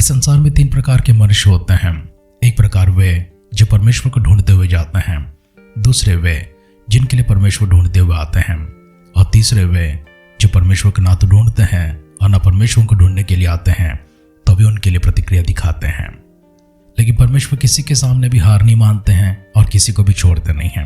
इस संसार में 3 प्रकार के मनुष्य होते हैं। एक प्रकार वे जो परमेश्वर को ढूंढते हुए जाते हैं, दूसरे वे जिनके लिए परमेश्वर ढूंढते हुए आते हैं, और तीसरे वे जो परमेश्वर को ना तो ढूंढते हैं और ना परमेश्वर को ढूंढने के लिए आते हैं, तो भी उनके लिए प्रतिक्रिया दिखाते हैं। लेकिन परमेश्वर किसी के सामने भी हार नहीं मानते हैं और किसी को भी छोड़ते नहीं हैं,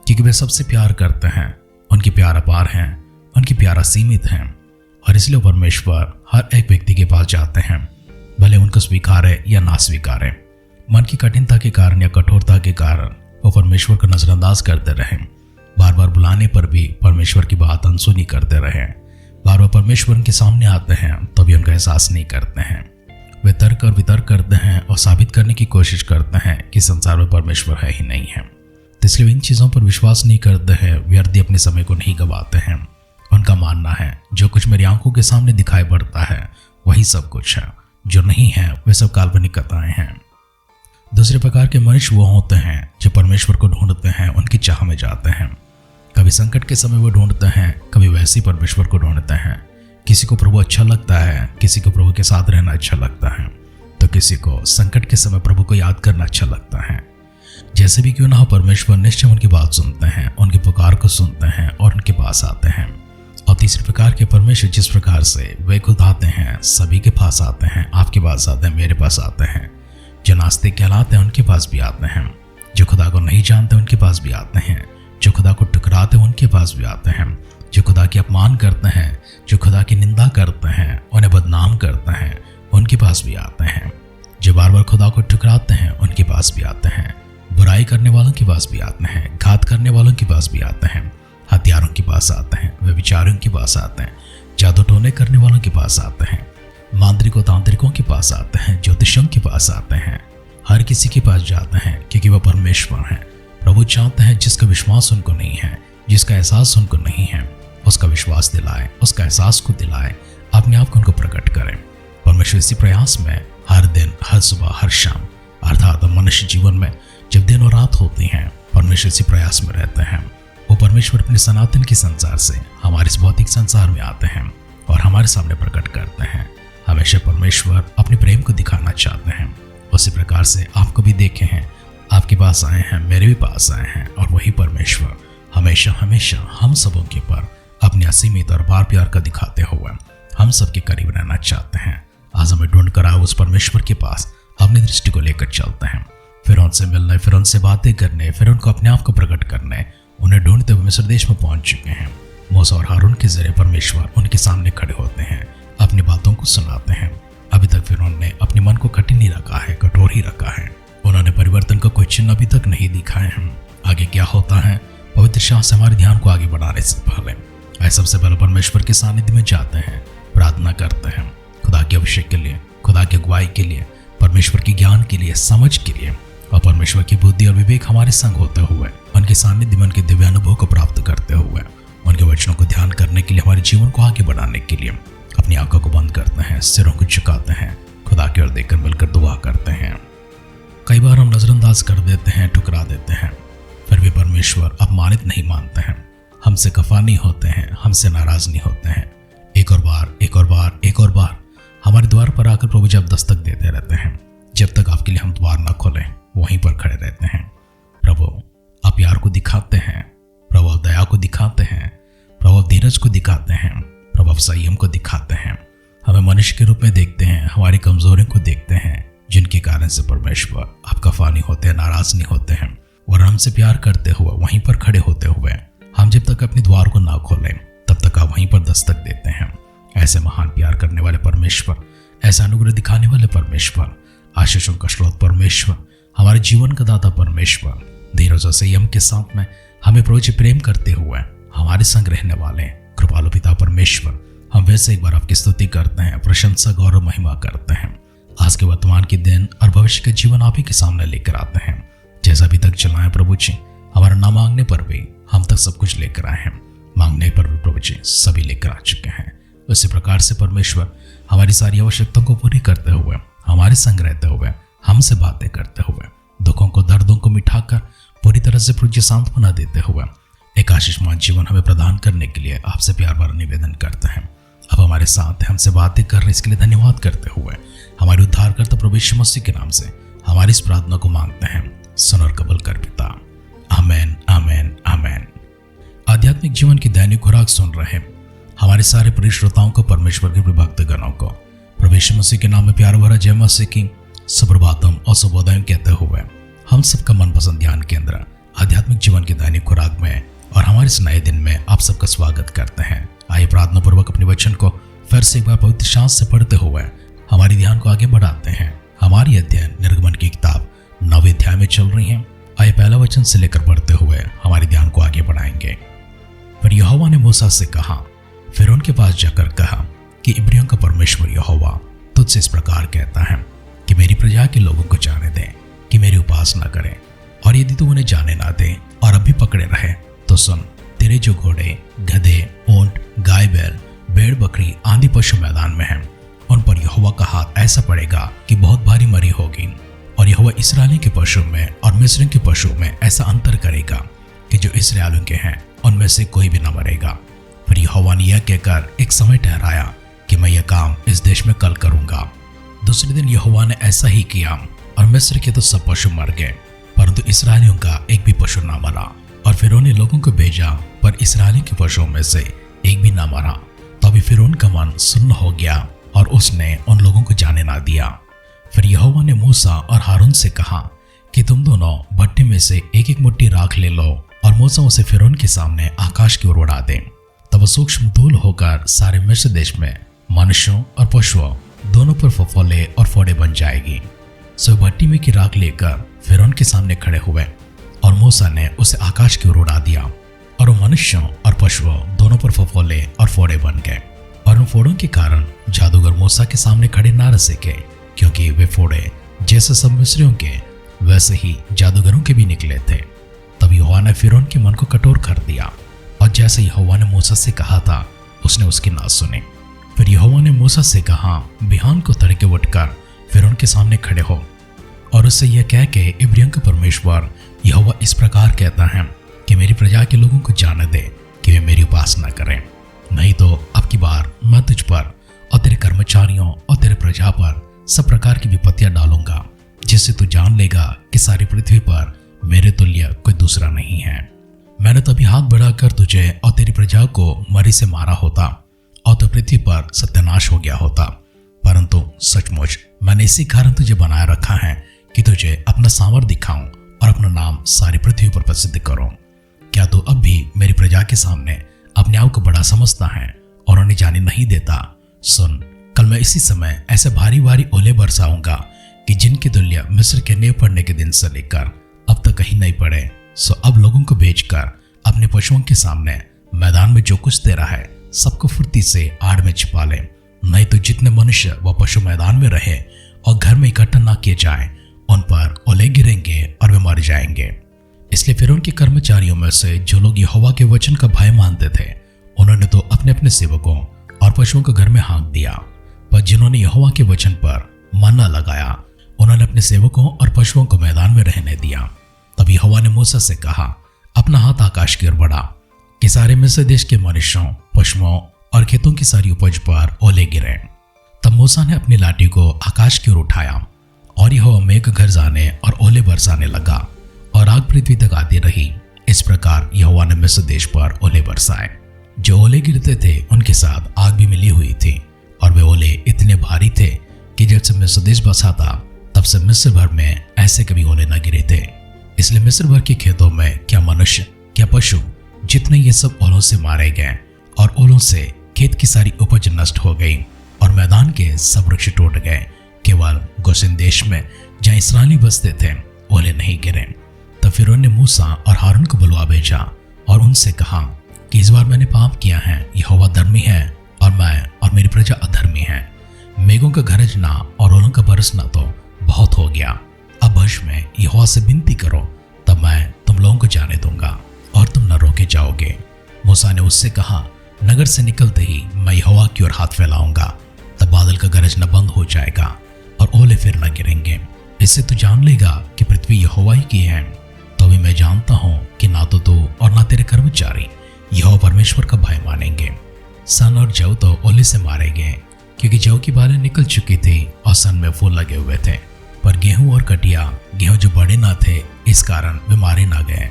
क्योंकि वे सबसे प्यार करते हैं। उनकी प्यार अपार है, उनकी प्यार असीमित है, और इसलिए परमेश्वर हर एक व्यक्ति के पास जाते हैं, भले उनको स्वीकारे या ना स्वीकारे। मन की कठिनता के कारण या कठोरता के कारण वो परमेश्वर को नजरअंदाज करते रहे, बार बार बुलाने पर भी परमेश्वर की बात अनसुनी करते रहे, बार बार परमेश्वर उनके सामने आते हैं तो भी उनका एहसास नहीं करते हैं। वे तर्क और वितर्क करते हैं और साबित करने की कोशिश करते हैं कि संसार में परमेश्वर है ही नहीं है। तो इसलिए इन चीज़ों पर विश्वास नहीं करते हैं, व्यर्थ अपने समय को नहीं गंवाते हैं। उनका मानना है जो कुछ मेरी आंखों के सामने दिखाई पड़ता है वही सब कुछ है, जो नहीं है वे सब काल्पनिक कथाएं हैं। दूसरे प्रकार के मनुष्य वो होते हैं जो परमेश्वर को ढूंढते हैं, उनकी चाह में जाते हैं। कभी संकट के समय वो ढूंढते हैं, कभी वैसे ही परमेश्वर को ढूंढते हैं। किसी को प्रभु अच्छा लगता है, किसी को प्रभु के साथ रहना अच्छा लगता है, तो किसी को संकट के समय प्रभु को याद करना अच्छा लगता है। जैसे भी क्यों ना हो, परमेश्वर निश्चय उनकी बात सुनते हैं, उनके पुकार को सुनते हैं और उनके पास आते हैं। और तीसरे प्रकार के परमेश्वर जिस प्रकार से वे खुद आते हैं, सभी के पास आते हैं, आपके पास आते हैं, मेरे पास आते हैं। जो नास्तिक कहलाते हैं उनके पास भी आते हैं, जो खुदा को नहीं जानते उनके पास भी आते हैं, जो खुदा को ठुकराते हैं उनके पास भी आते हैं, जो खुदा की अपमान करते हैं, जो खुदा की निंदा करते हैं, उन्हें बदनाम करते हैं, उनके पास भी आते हैं। जो बार बार खुदा को ठुकराते हैं उनके पास भी आते हैं, बुराई करने वालों के पास भी आते हैं, घात करने वालों के पास भी आते हैं, हथियारों के पास आते हैं, व्यभिचारियों के पास आते हैं, जादू टोने करने वालों के पास आते हैं, मांत्रिकों तांत्रिकों के पास आते हैं, ज्योतिषियों के पास आते हैं। हर किसी के पास जाते हैं क्योंकि वह परमेश्वर है। प्रभु चाहते हैं जिसका विश्वास उनको नहीं है, जिसका एहसास उनको नहीं है, उसका विश्वास दिलाए, उसका एहसास को दिलाए, अपने आप को उनको प्रकट करें। परमेश्वर इसी प्रयास में हर दिन, हर सुबह, हर शाम, अर्थात मनुष्य जीवन में जब दिन और रात होती हैं, परमेश्वर इसी प्रयास में रहते हैं। वो परमेश्वर अपने सनातन के संसार से हमारे इस भौतिक संसार में आते हैं और हमारे सामने प्रकट करते हैं। हमेशा परमेश्वर अपने प्रेम को दिखाना चाहते हैं। उसी प्रकार से आपको भी देखे हैं, आपके पास आए हैं, मेरे भी पास आए हैं, और वही परमेश्वर हमेशा हमेशा हम सबों के पर अपने असीमित और अपार प्यार का दिखाते हुए हम सबके करीब रहना चाहते हैं। आज हमें ढूंढ कर आए उस परमेश्वर के पास अपनी दृष्टि को लेकर चलते हैं, फिर उनसे मिलने, फिर उनसे बातें करने, फिर उनको अपने आप को प्रकट करने। उन्हें ढूंढते हुए मिस्र देश में पहुंच चुके हैं। मूसा और हारून के जरिए परमेश्वर उनके सामने खड़े होते हैं, अपनी बातों को सुनाते हैं। अभी तक फिर उन्होंने अपने मन को कठिन ही रखा है, कठोर ही रखा है। उन्होंने परिवर्तन का कोई चिन्ह अभी तक नहीं दिखाए हैं। आगे क्या होता है, पवित्र शास्त्र हमारे ध्यान को आगे बढ़ाने से पहले सबसे पहले परमेश्वर के सानिध्य में जाते हैं, प्रार्थना करते हैं खुदा के अभिषेक के लिए, खुदा की अगुवाई के लिए, परमेश्वर के ज्ञान के लिए, समझ के लिए, और परमेश्वर की बुद्धि और विवेक हमारे संग होते हुए उनके सानिध्य में उनके दिव्य अनुभव को प्राप्त करते हुए उनके वचनों को ध्यान करने के लिए, हमारे जीवन को आगे बढ़ाने के लिए अपनी आंखों को बंद करते हैं, सिरों को झुकाते हैं, खुदा की ओर देखकर मिलकर दुआ करते हैं। कई बार हम नजरअंदाज कर देते हैं, ठुकरा देते हैं, फिर भी परमेश्वर अपमानित नहीं मानते हैं, हमसे खफा नहीं होते हैं, हमसे नाराज नहीं होते हैं। एक और बार, एक और बार, एक और बार हमारे द्वार पर आकर प्रभु जब दस्तक देते रहते हैं, जब तक आपके लिए हम द्वार न खोलें वहीं पर खड़े रहते हैं। प्रभु आप प्यार को दिखाते हैं, प्रभु आप दया को दिखाते हैं, प्रभु आप धीरज को दिखाते हैं, प्रभु आप संयम को दिखाते हैं। हमें मनुष्य के रूप में देखते हैं, हमारी कमजोरियों को देखते हैं, जिनके कारण से परमेश्वर आप खफा नहीं होते, नाराज नहीं होते हैं, और हमसे प्यार करते हुए वहीं पर खड़े होते हुए हम जब तक अपने द्वार को ना खोलें तब तक आप वहीं पर दस्तक देते हैं। ऐसे महान प्यार करने वाले परमेश्वर, ऐसा अनुग्रह दिखाने वाले परमेश्वर, आशीषों का स्रोत परमेश्वर, हमारे जीवन का दाता परमेश्वर, धीरज और संयम के साथ में हमें प्रभु जी प्रेम करते हुए हमारे संग रहने वाले कृपालु पिता परमेश्वर, हम वैसे एक बार आपकी स्तुति करते हैं, प्रशंसा, गौरव, महिमा करते हैं। आज के वर्तमान के दिन और भविष्य का जीवन आप ही के सामने लेकर आते हैं। जैसा अभी तक चला है प्रभु जी, हमारा ना मांगने पर भी हम तक सब कुछ लेकर आए हैं, मांगने पर भी प्रभु जी सभी लेकर आ चुके हैं। उसी प्रकार से परमेश्वर हमारी सारी आवश्यकताओं को पूरी करते हुए, हमारे संग रहते हुए, हमसे बातें करते हुए, दुखों को, दर्दों को मिटाकर पूरी तरह से प्रभु जी सांत्वना देते हुए एक आशीषमान जीवन हमें प्रदान करने के लिए आपसे प्यार भरा निवेदन करते हैं। अब हमारे साथ हमसे बातें कर रहे इसके लिए धन्यवाद करते हुए हमारे उद्धारकर्ता प्रभु यीशु मसीह के नाम से हमारी इस प्रार्थना को मांगते हैं। सुन और कबूल कर पिता। आमेन, आमेन, आमेन। आध्यात्मिक जीवन की दैनिक खुराक सुन रहे हमारे सारे प्रिय श्रोताओं को, परमेश्वर के भक्त गणों को प्रभु यीशु मसीह के नाम में प्यार भरा जय मसीह की सुप्रभातम और शुभोदय कहते हुए हम सबका मनपसंद ध्यान केंद्र आध्यात्मिक जीवन की दैनिक खुराक में और हमारे इस नए दिन में आप सबका स्वागत करते हैं। आइए प्रार्थना पूर्वक अपने वचन को फिर से एक बार पवित्र शास्त्र से पढ़ते हुए हमारी ध्यान को आगे बढ़ाते हैं। हमारी अध्ययन निर्गमन की किताब 9वें अध्याय में चल रही है। आइए पहला वचन से लेकर पढ़ते हुए हमारी ध्यान को आगे बढ़ाएंगे। पर यहोवा ने मूसा से कहा, फिर उनके पास जाकर कहा कि इब्रियों का परमेश्वर यहोवा तुझसे इस प्रकार कहता है कि मेरी प्रजा के लोगों को जाने दे कि मेरी उपासना करें, और यदि तू उन्हें जाने ना दे और अभी पकड़े रहे तो सुन, तेरे जो घोड़े, गधे, ऊंट, गाय, बैल, भेड़, बकरी आदि पशु मैदान में हैं, उन पर यहोवा का हाथ ऐसा पड़ेगा कि बहुत भारी मरी होगी। और यहोवा इस्राएलियों के पशु में और मिस्रियों के पशु में ऐसा अंतर करेगा कि जो इस्राएलियों के हैं उनमें से कोई भी न मरेगा। फिर यहोवा ने यह कहकर एक समय ठहराया कि मैं यह काम इस देश में कल करूंगा। दूसरे दिन यहोवा ने ऐसा ही किया और मिस्र के तो सब पशु मर गए, परंतु इस्राएलियों का एक भी पशु न मरा। और फिरौन ने लोगों को भेजा, पर इस्राएलियों के पशुओं में से एक भी न मरा। तो अभी फिरौन का मन सुन्न हो गया और उसने उन लोगों को जाने ना दिया। फिर यहोवा ने मूसा और हारून से कहा कि तुम दोनों भट्टे में से एक एक मुट्ठी राख ले लो और मूसा उसे फिरौन के सामने आकाश की ओर उड़ा दे। तब वह सूक्ष्म धूल होकर सारे मिस्र देश में मनुष्यों और पशुओं दोनों पर फफोले और फोड़े बन जाएगी। सो भट्टी में की राख लेकर फिरौन के सामने खड़े हुए और मूसा ने उसे आकाश की ओर उड़ा दिया, और वो मनुष्यों और पशुओं दोनों पर फफोले और फोड़े बन गए। और उन फोड़ों के कारण जादूगर मूसा के सामने खड़े ना रह सके, क्योंकि वे फोड़े जैसे सब मिस्रियों के वैसे ही जादूगरों के भी निकले थे। तब यहोवा ने फिरौन के मन को कठोर कर दिया, और जैसे यहोवा ने मूसा से कहा था उसने उसकी ना सुनी। फिर यहोवा ने मूसा से कहा, बिहान को तड़के उठकर फिरौन के सामने खड़े हो और उससे यह कह के इब्रियों का परमेश्वर यहोवा इस प्रकार कहता है कि मेरी प्रजा के लोगों को जाने दे कि वे मेरी उपासना करें, नहीं तो अब की बार मैं तुझ पर और तेरे कर्मचारियों और तेरे प्रजा पर सब प्रकार की विपत्तियां डालूंगा, जिससे तू जान लेगा कि सारी पृथ्वी पर मेरे तुल्य कोई दूसरा नहीं है। मैंने तभी हाथ बढ़ाकर तुझे और तेरी प्रजा को मरी से मारा होता और तो पृथ्वी पर सत्यानाश हो गया होता, परंतु सचमुच मैंने इसी कारण तुझे बनाए रखा है कि तुझे अपना सामर्थ दिखाऊं और अपना नाम सारी पृथ्वी पर प्रसिद्ध करो। क्या तू अब भी मेरी प्रजा के सामने अपने आप को बड़ा समझता है और उन्हें जाने नहीं देता? सुन, कल मैं इसी समय ऐसे भारी भारी ओले बरसाऊंगा कि जिनके तुल्य मिस्र के नींव पड़ने के दिन से लेकर अब तक कहीं नहीं पड़े। सो अब लोगों को भेजकर अपने पशुओं के सामने मैदान में जो कुछ तेरा है सबको फुर्ती से आड़ में छिपा ले, नहीं तो जितने मनुष्य व पशु मैदान में रहे और घर में इकट्ठा ना किए जाए उन पर ओले गिरेंगे और वे मर जाएंगे। इसलिए फिरौन के कर्मचारियों में से जो लोग यहोवा के वचन का भय मानते थे उन्होंने तो अपने अपने सेवकों और पशुओं को घर में हाँक दिया, पर जिन्होंने यहोवा के वचन पर मन न लगाया उन्होंने अपने सेवकों और पशुओं को मैदान में रहने दिया। तब यहोवा ने मूसा से कहा, अपना हाथ आकाश की ओर बढ़ा कि सारे मिस्र देश के मनुष्यों, पशुओं और खेतों की सारी उपज पर ओले गिरे। तब मूसा ने अपनी लाठी को आकाश की ओर उठाया और यहोवा मेघ गरजाने और ओले बरसाने लगा और आग पृथ्वी तक आती रही। इस प्रकार यहोवा ने मिस्र देश पर ओले बरसाए। जो ओले गिरते थे उनके साथ आग भी मिली हुई थी, और वे ओले इतने भारी थे कि जब से मिस्र देश बसा था तब से मिस्र भर में ऐसे कभी ओले न गिरे थे। इसलिए मिस्र भर के खेतों में क्या मनुष्य क्या पशु जितने ये सब ओलों से मारे गए, और ओलों से खेत की सारी उपज नष्ट हो गई और मैदान के सब वृक्ष टूट गए। केवल गोशेन देश में जहाँ इस्राएली बसते थे ओले नहीं गिरे। तब फिरौन ने मूसा और हारून को बुलवा भेजा और उनसे कहा कि इस बार मैंने पाप किया है, यहोवा धर्मी है और मैं और मेरी प्रजा अधर्मी है। मेघों का गरजना और ओलों का बरसना तो बहुत हो गया। अब भविष्य में यहोवा से विनती करो, तब मैं तुम लोगों को जाने दूंगा और तुम न रोके जाओगे। मूसा ने उससे कहा, नगर से निकलते ही मैं यहोवा की ओर हाथ फैलाऊंगा, तब बादल का गरजना बंद हो जाएगा और ओले फिर न गिरेंगे। इससे तू जान लेगा कि पृथ्वी यहोवा ही की है। तो भी मैं जानता हूं कि ना तो तू और ना तेरे कर्मचारी यहोवा परमेश्वर का भय मानेंगे। सन और जौ तो ओले से मारे गए क्योंकि जौ की बालें निकल चुकी थी और सन में फूल लगे हुए थे। पर गेहूं और कटिया, गेहूं जो बड़े ना थे, इस कारण वे मारे ना गए।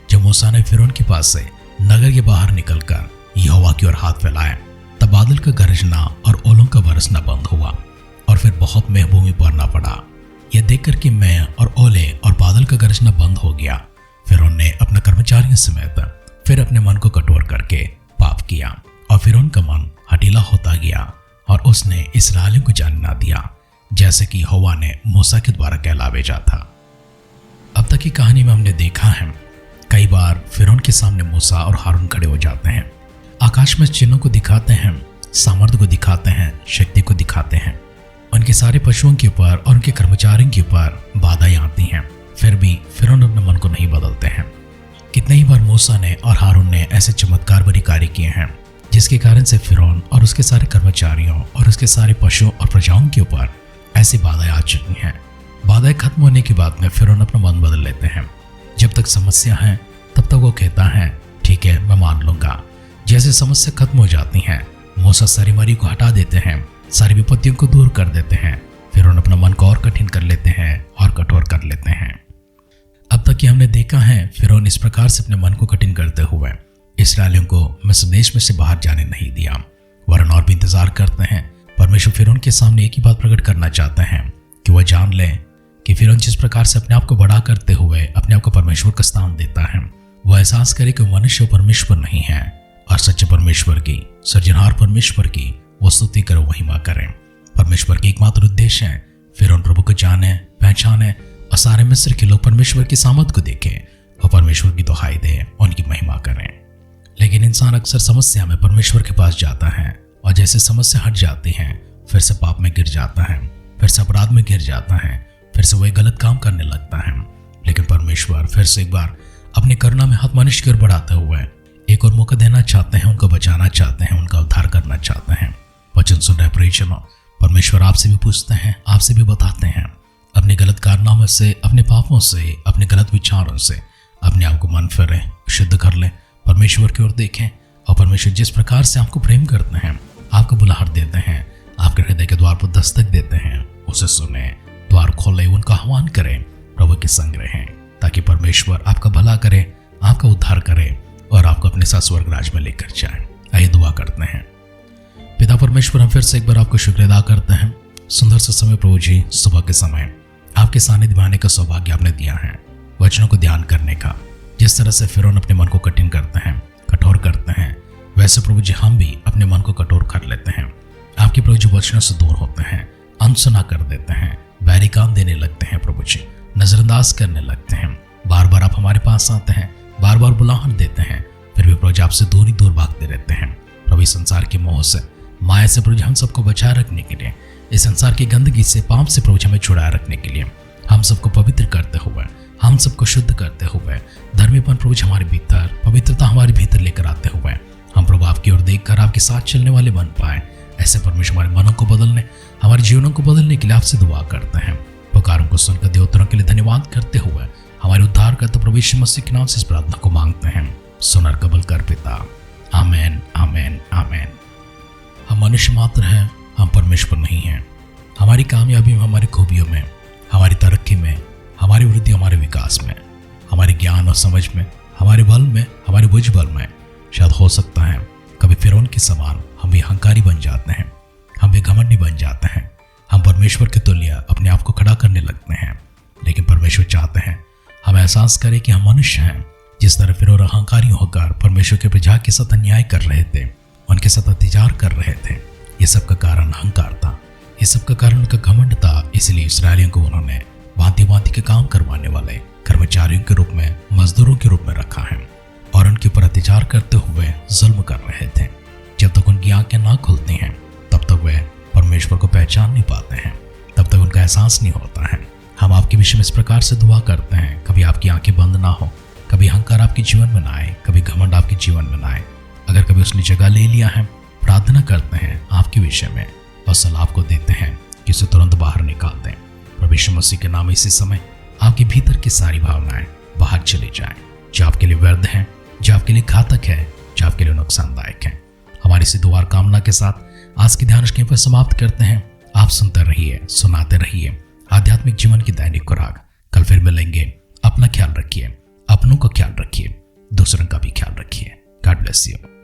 जब मूसा ने फिरौन के पास से नगर के बाहर निकलकर यहोवा की ओर हाथ फैलाया, तब बादल का गरजना और ओलों का बरसना बंद हुआ और फिर बहुत महरूमी पड़ना पड़ा। यह देखकर कि मैं और ओले और बादल का गरजना बंद हो गया, फिरौन ने अपने कर्मचारियों समेत फिर अपने मन को कठोर करके पाप किया और फिरौन का मन हठीला होता गया और उसने इस्राएलियों को जाने ना दिया, जैसे कि यहोवा ने मूसा के द्वारा कहला भेजा था। अब तक की कहानी में हमने देखा है कई बार फिरौन के सामने मूसा और हारून खड़े हो जाते हैं, आकाश में चिन्हों को दिखाते हैं, सामर्थ्य को दिखाते हैं, शक्ति को दिखाते हैं। उनके सारे पशुओं के ऊपर और उनके कर्मचारियों के ऊपर बाधाएं आती हैं, फिर भी फिरौन अपने मन को नहीं बदलते हैं। कितने ही बार मूसा ने और हारून ने ऐसे चमत्कार भरे कार्य किए हैं जिसके कारण से फिरौन और उसके सारे कर्मचारियों और उसके सारे पशुओं और प्रजाओं के ऊपर ऐसी बाधाएं आ चुकी हैं। बाधाएं खत्म होने के बाद में फिरौन अपना मन बदल लेते हैं। जब तक समस्या है तब तक वो कहता है ठीक है, मैं मान लूंगा। जैसे समस्या खत्म हो जाती है, मूसा सारी मरी को हटा देते हैं, सारी विपत्तियों को दूर कर देते हैं। फिरौन अपना मन को और कठिन कर लेते हैं और कठोर कर लेते हैं। अब तक ये हमने देखा है फिरौन इस प्रकार से अपने मन को कठिन करते हुए इस्राएलियों को मिस्र देश में से बाहर जाने नहीं दिया, वरन और भी इंतजार करते हैं। परमेश्वर फिरौन के सामने एक ही बात प्रकट करना चाहते हैं कि वह जान ले कि फिरौन जिस प्रकार से अपने आप को बड़ा करते हुए अपने आप को परमेश्वर का स्थान देता है, वह एहसास करे कि मनुष्य परमेश्वर नहीं है और सच्चे परमेश्वर की, सृजनहार परमेश्वर की वो स्तुति करे, महिमा करें। परमेश्वर के एकमात्र उद्देश्य है फिरौन प्रभु को जाने, पहचाने और सारे मिस्र के लोग परमेश्वर की सामर्थ को देखें और परमेश्वर की दुहाई दे, उनकी महिमा करें। लेकिन इंसान अक्सर समस्या में परमेश्वर के पास जाता है और जैसे समस्या हट जाती है फिर से पाप में गिर जाता है, फिर से अपराध में गिर जाता है, फिर से वही गलत काम करने लगता है। लेकिन परमेश्वर फिर से एक बार अपनी करुणा में हाथ मनुष्य की ओर बढ़ाते हुए एक और मौका देना चाहते हैं, उनको बचाना चाहते हैं, उनका उद्धार करना चाहते हैं। वचन सुन रहे प्रियजनों, परमेश्वर आपसे भी पूछते हैं, आपसे भी बताते हैं, अपने गलत कारनामों से, अपने पापों से, अपने गलत विचारों से अपने आप को मन फिरें, शुद्ध कर लें, परमेश्वर की ओर देखें और परमेश्वर जिस प्रकार से आपको प्रेम करते हैं, आपको बुलाहट देते हैं, आपके हृदय के द्वार पर दस्तक देते हैं, उसे सुने, द्वार खोले, उनका आह्वान करें, प्रभु के संग रहें, ताकि परमेश्वर आपका भला करे, आपका उद्धार करे और आपको अपने साथ स्वर्ग राज में लेकर जाए। आइए दुआ करते हैं। पिता परमेश्वर, हम फिर से एक बार आपको शुक्र अदा करते हैं। सुंदर सा समय प्रभु जी, सुबह के समय आपके सानिध्य में आने का सौभाग्य आपने दिया है, वचनों को ध्यान करने का। जिस तरह से फिरौन अपने मन को कठिन करते हैं, कठोर करते हैं, वैसे प्रभु जी हम भी अपने मन को कठोर कर लेते हैं। आपके प्रभु जी वचनों से दूर होते हैं, अनसुना कर देते हैं, बैरी काम देने लगते हैं, प्रभु जी नजरअंदाज करने लगते हैं। बार बार आप हमारे पास आते हैं, बार बार बुलाहट देते हैं, फिर भी प्रभु जी आपसे दूर ही दूर भागते रहते हैं। प्रभु इस संसार के मोह से, माया से प्रभु जी हम सबको बचाए रखने के लिए, इस संसार की गंदगी से, पाप से प्रभु जी हमें छुड़ाए रखने के लिए, हम सबको पवित्र करते हुए, हम सबको शुद्ध करते हुए, धर्मीपन प्रभु जी हमारे भीतर, पवित्रता हमारे भीतर लेकर आते हुए हम प्रभु आपकी ओर देखकर आपके साथ चलने वाले बन पाए। ऐसे परमेश्वर हमारे मनों को बदलने, हमारे जीवनों को बदलने के लिए आपसे दुआ करते हैं। पुकारों को सुनकर देवताओं के लिए धन्यवाद करते हुए हमारे उद्धार करते प्रभु यीशु मसीह के नाम से इस प्रार्थना को मांगते हैं। सुनर कबूल कर पिता, आमेन, आमेन, आमेन। हम मनुष्य मात्र हैं, हम परमेश्वर नहीं हैं। हमारी कामयाबी में, हमारी खूबियों में, हमारी तरक्की में, हमारी वृद्धि, हमारे विकास में, हमारे ज्ञान और समझ में, हमारे बल में, हमारे बुझ बल में शायद हो सकता है कभी फिरौन के समान हम भी अहंकारी बन जाते हैं, हम भी घमंडी बन जाते हैं, हम परमेश्वर के तुल्य अपने आप को खड़ा करने लगते हैं। लेकिन परमेश्वर चाहते हैं हम एहसास करें कि हम मनुष्य हैं। जिस तरह फिरौन अहंकारी होकर परमेश्वर के प्रजा के साथ अन्याय कर रहे थे, उनके साथ अत्याचार कर रहे थे, ये सब का कारण अहंकार था, ये सब का कारण उनका घमंड था। इसलिए इस्राएलियों को उन्होंने भांति भांति के काम करवाने वाले कर्मचारियों के रूप में, मजदूरों के रूप में रखा है और उनके ऊपर अत्याचार करते हुए जुल्म कर रहे थे। जब तक उनकी आंखें ना खुलती हैं तब तक वे परमेश्वर को पहचान नहीं पाते हैं, तब तक उनका एहसास नहीं होता है। हम आपके विषय में इस प्रकार से दुआ करते हैं, कभी आपकी आंखें बंद ना हो, कभी अहंकार आपके जीवन में ना आए, कभी घमंड आपके जीवन में ना आए। अगर कभी उसने जगह ले लिया है, प्रार्थना करते हैं आपके विषय में और सलाह आपको देते हैं कि उसे तुरंत बाहर निकाल दें। प्रभु यीशु मसीह के नाम इसी समय आपके भीतर की सारी भावनाएं बाहर चली जाएं जो आपके लिए व्यर्थ हैं, जो आपके लिए घातक है, जो आपके लिए नुकसानदायक है। हमारी इसी दुआ कामना के साथ आज की ध्यान यहीं पर समाप्त करते हैं। आप सुनते रहिए, सुनाते रहिए आध्यात्मिक जीवन की दैनिक खुराक। कल फिर मिलेंगे। अपना ख्याल रखिए, अपनों का ख्याल रखिए, दूसरों का भी ख्याल रखिए। God bless you.